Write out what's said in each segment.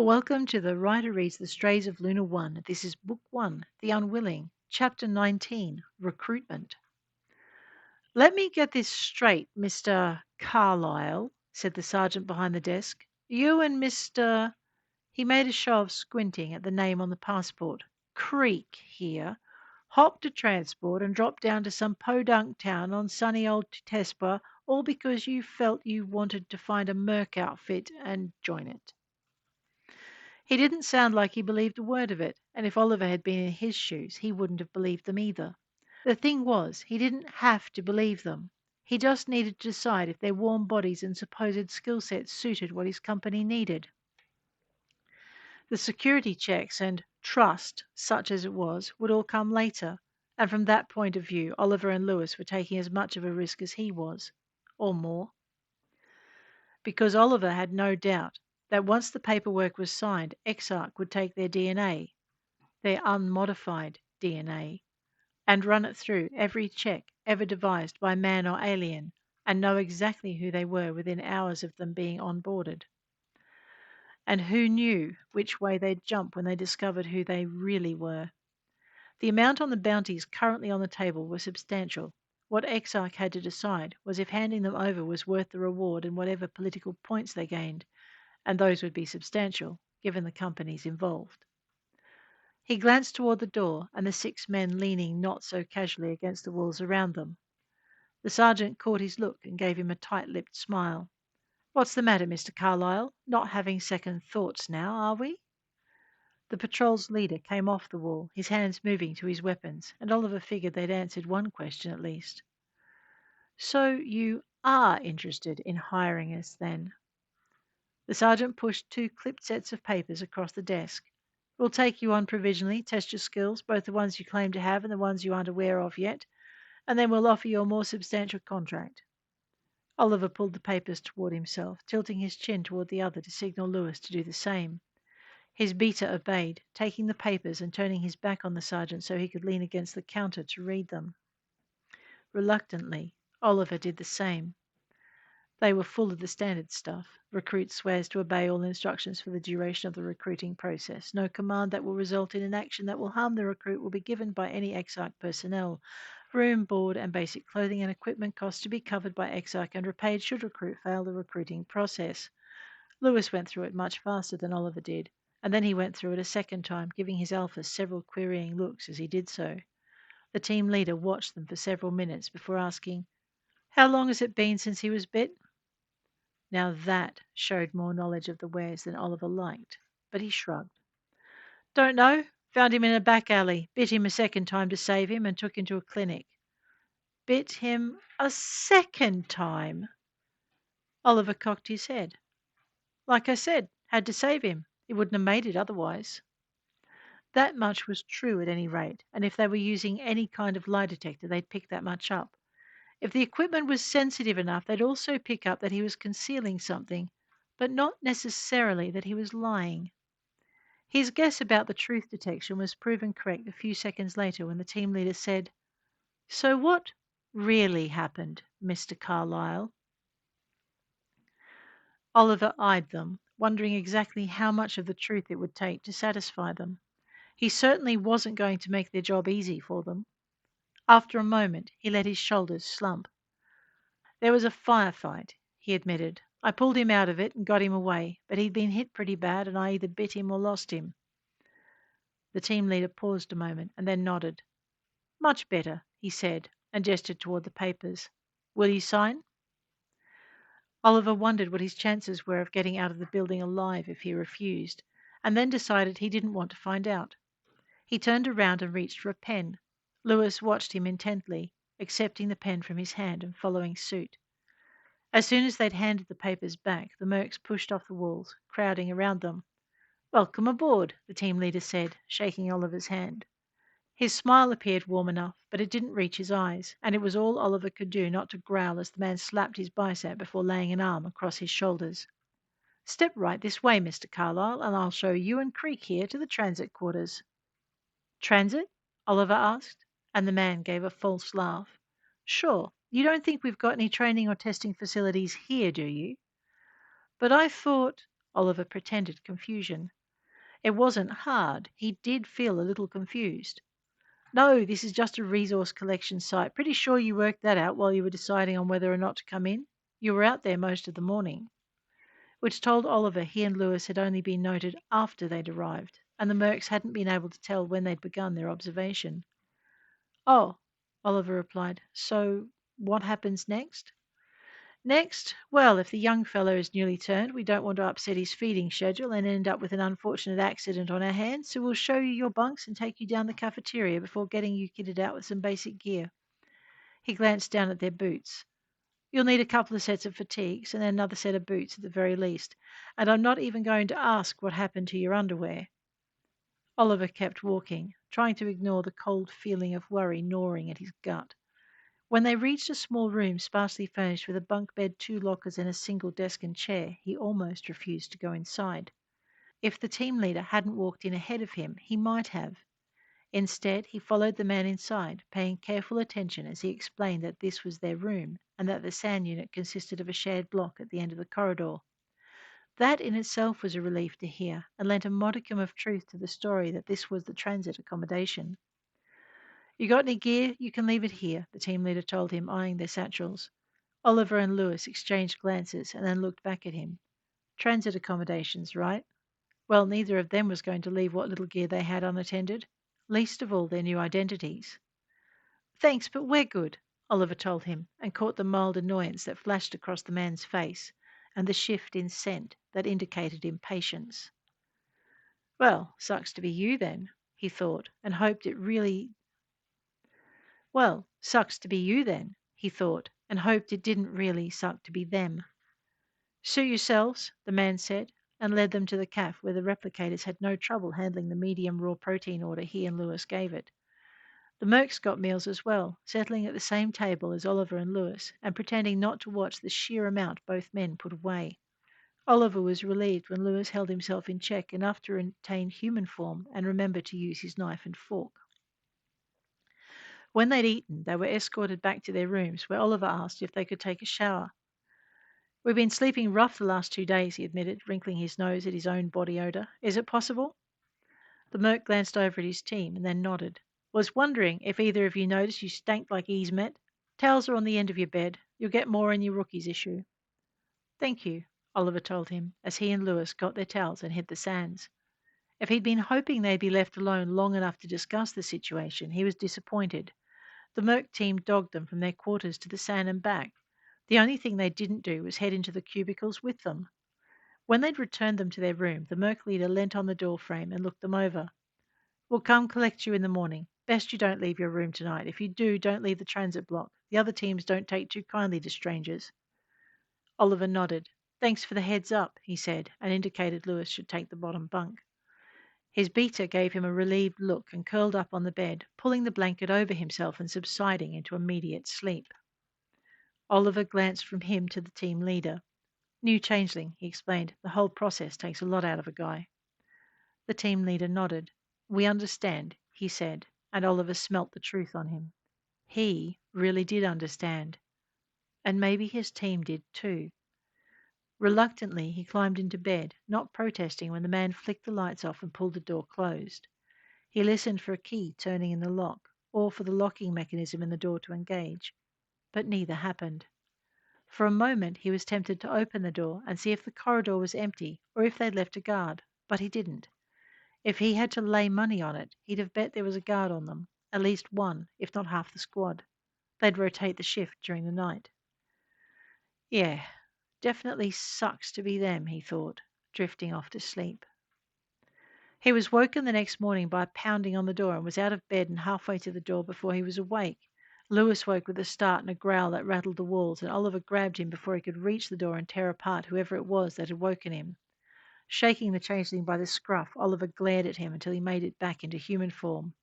Welcome to the Writer Reads the Strays of Lunar One. This is Book 1, The Unwilling, Chapter 19, Recruitment. Let me get this straight, Mr. Carlyle, said the sergeant behind the desk. You and Mr. He made a show of squinting at the name on the passport. Creek here. Hopped a transport and dropped down to some podunk town on sunny old Tespa, all because you felt you wanted to find a merc outfit and join it. He didn't sound like he believed a word of it, and if Oliver had been in his shoes, he wouldn't have believed them either. The thing was, he didn't have to believe them. He just needed to decide if their warm bodies and supposed skill sets suited what his company needed. The security checks and trust, such as it was, would all come later, and from that point of view, Oliver and Lewis were taking as much of a risk as he was, or more. Because Oliver had no doubt that once the paperwork was signed, Exarch would take their DNA, their unmodified DNA, and run it through every check ever devised by man or alien, and know exactly who they were within hours of them being onboarded. And who knew which way they'd jump when they discovered who they really were? The amount on the bounties currently on the table was substantial. What Exarch had to decide was if handing them over was worth the reward and whatever political points they gained, and those would be substantial, given the companies involved. He glanced toward the door and the 6 men leaning not so casually against the walls around them. The sergeant caught his look and gave him a tight-lipped smile. "What's the matter, Mr. Carlyle? Not having second thoughts now, are we?" The patrol's leader came off the wall, his hands moving to his weapons, and Oliver figured they'd answered one question at least. "So you are interested in hiring us, then?" The sergeant pushed 2 clipped sets of papers across the desk. "We'll take you on provisionally, test your skills, both the ones you claim to have and the ones you aren't aware of yet, and then we'll offer you a more substantial contract." Oliver pulled the papers toward himself, tilting his chin toward the other to signal Lewis to do the same. His beater obeyed, taking the papers and turning his back on the sergeant so he could lean against the counter to read them. Reluctantly, Oliver did the same. They were full of the standard stuff. Recruit swears to obey all instructions for the duration of the recruiting process. No command that will result in an action that will harm the recruit will be given by any Exarch personnel. Room, board, and basic clothing and equipment costs to be covered by Exarch and repaid should recruit fail the recruiting process. Lewis went through it much faster than Oliver did, and then he went through it a second time, giving his alphas several querying looks as he did so. The team leader watched them for several minutes before asking, "How long has it been since he was bit?" Now that showed more knowledge of the wares than Oliver liked, but he shrugged. "Don't know. Found him in a back alley, bit him a second time to save him, and took him to a clinic." "Bit him a second time?" Oliver cocked his head. "Like I said, had to save him. He wouldn't have made it otherwise." That much was true at any rate, and if they were using any kind of lie detector, they'd pick that much up. If the equipment was sensitive enough, they'd also pick up that he was concealing something, but not necessarily that he was lying. His guess about the truth detection was proven correct a few seconds later when the team leader said, "So what really happened, Mr. Carlyle?" Oliver eyed them, wondering exactly how much of the truth it would take to satisfy them. He certainly wasn't going to make their job easy for them. After a moment, he let his shoulders slump. "There was a firefight," he admitted. "I pulled him out of it and got him away, but he'd been hit pretty bad and I either bit him or lost him." The team leader paused a moment and then nodded. "Much better," he said, and gestured toward the papers. "Will you sign?" Oliver wondered what his chances were of getting out of the building alive if he refused, and then decided he didn't want to find out. He turned around and reached for a pen. Lewis watched him intently, accepting the pen from his hand and following suit. As soon as they'd handed the papers back, the mercs pushed off the walls, crowding around them. "Welcome aboard," the team leader said, shaking Oliver's hand. His smile appeared warm enough, but it didn't reach his eyes, and it was all Oliver could do not to growl as the man slapped his bicep before laying an arm across his shoulders. "Step right this way, Mr. Carlyle, and I'll show you and Creek here to the transit quarters." "Transit?" Oliver asked, and the man gave a false laugh. "Sure. You don't think we've got any training or testing facilities here, do you?" "But I thought—" Oliver pretended confusion. It wasn't hard. He did feel a little confused. No, this is just a resource collection site. Pretty sure you worked that out while you were deciding on whether or not to come in. You were out there most of the morning. Which told Oliver he and Lewis had only been noted after they'd arrived, and the Mercs hadn't been able to tell when they'd begun their observation. Oh, Oliver replied. So what happens next? Next, well, if the young fellow is newly turned, we don't want to upset his feeding schedule and end up with an unfortunate accident on our hands, so we'll show you your bunks and take you down the cafeteria before getting you kitted out with some basic gear. He glanced down at their boots. You'll need a couple of sets of fatigues and then another set of boots at the very least, and I'm not even going to ask what happened to your underwear. Oliver kept walking, trying to ignore the cold feeling of worry gnawing at his gut. When they reached a small room sparsely furnished with a bunk bed, two lockers, and a single desk and chair, he almost refused to go inside. If the team leader hadn't walked in ahead of him, he might have. Instead, he followed the man inside, paying careful attention as he explained that this was their room and that the sand unit consisted of a shared block at the end of the corridor. That in itself was a relief to hear and lent a modicum of truth to the story that this was the transit accommodation. You got any gear? You can leave it here, the team leader told him, eyeing their satchels. Oliver and Lewis exchanged glances and then looked back at him. Transit accommodations, right? Well, neither of them was going to leave what little gear they had unattended, least of all their new identities. Thanks, but we're good, Oliver told him, and caught the mild annoyance that flashed across the man's face and the shift in scent that indicated impatience. Well, sucks to be you then, he thought, and hoped it really. Well, sucks to be you then, he thought, and hoped it didn't really suck to be them. Suit yourselves, the man said, and led them to the cafe where the replicators had no trouble handling the medium raw protein order he and Lewis gave it. The Mercs got meals as well, settling at the same table as Oliver and Lewis, and pretending not to watch the sheer amount both men put away. Oliver was relieved when Lewis held himself in check enough to retain human form and remember to use his knife and fork. When they'd eaten, they were escorted back to their rooms, where Oliver asked if they could take a shower. We've been sleeping rough the last 2 days, he admitted, wrinkling his nose at his own body odour. Is it possible? The Merc glanced over at his team and then nodded. Was wondering if either of you noticed you stank like ease met. Towels are on the end of your bed. You'll get more in your rookie's issue. Thank you, Oliver told him, as he and Lewis got their towels and hit the sands. If he'd been hoping they'd be left alone long enough to discuss the situation, he was disappointed. The Merc team dogged them from their quarters to the sand and back. The only thing they didn't do was head into the cubicles with them. When they'd returned them to their room, the Merc leader leant on the door frame and looked them over. We'll come collect you in the morning. Best you don't leave your room tonight. If you do, don't leave the transit block. The other teams don't take too kindly to strangers. Oliver nodded. Thanks for the heads up, he said, and indicated Lewis should take the bottom bunk. His beater gave him a relieved look and curled up on the bed, pulling the blanket over himself and subsiding into immediate sleep. Oliver glanced from him to the team leader. New changeling, he explained. The whole process takes a lot out of a guy. The team leader nodded. We understand, he said, and Oliver smelt the truth on him. He really did understand. And maybe his team did too. Reluctantly, he climbed into bed, not protesting when the man flicked the lights off and pulled the door closed. He listened for a key turning in the lock, or for the locking mechanism in the door to engage. But neither happened. For a moment he was tempted to open the door and see if the corridor was empty or if they'd left a guard, but he didn't. If he had to lay money on it, he'd have bet there was a guard on them, at least one, if not half the squad. They'd rotate the shift during the night. Yeah, definitely sucks to be them, he thought, drifting off to sleep. He was woken the next morning by a pounding on the door and was out of bed and halfway to the door before he was awake. Lewis woke with a start and a growl that rattled the walls, and Oliver grabbed him before he could reach the door and tear apart whoever it was that had woken him. Shaking the changeling by the scruff, Oliver glared at him until he made it back into human form.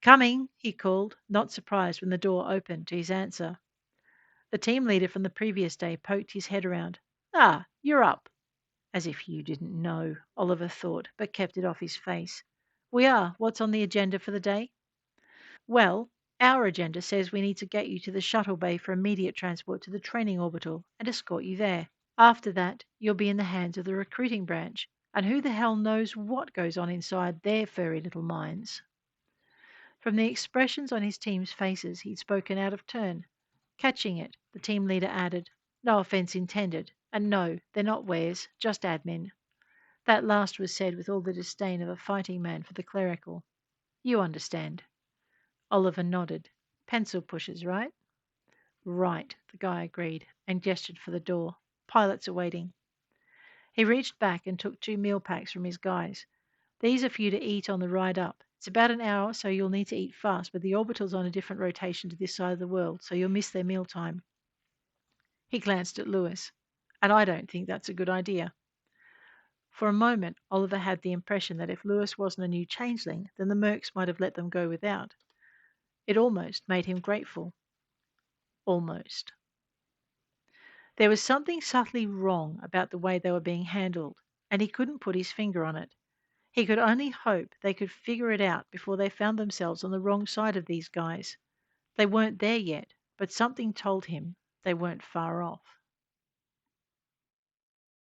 Coming, he called, not surprised when the door opened to his answer. The team leader from the previous day poked his head around. Ah, you're up. As if you didn't know, Oliver thought, but kept it off his face. We are. What's on the agenda for the day? Well, our agenda says we need to get you to the shuttle bay for immediate transport to the training orbital and escort you there. After that, you'll be in the hands of the recruiting branch, and who the hell knows what goes on inside their furry little minds. From the expressions on his team's faces, he'd spoken out of turn. Catching it, the team leader added, "No offence intended, and no, they're not wares, just admin." That last was said with all the disdain of a fighting man for the clerical. "You understand." Oliver nodded. "Pencil pushers, right?" "Right," the guy agreed, and gestured for the door. "Pilots are waiting." He reached back and took 2 meal packs from his guys. "These are for you to eat on the ride up. It's about an hour, so you'll need to eat fast, but the orbital's on a different rotation to this side of the world, so you'll miss their mealtime." He glanced at Lewis. "And I don't think that's a good idea." For a moment, Oliver had the impression that if Lewis wasn't a new changeling, then the Mercs might have let them go without. It almost made him grateful. Almost. There was something subtly wrong about the way they were being handled, and he couldn't put his finger on it. He could only hope they could figure it out before they found themselves on the wrong side of these guys. They weren't there yet, but something told him they weren't far off.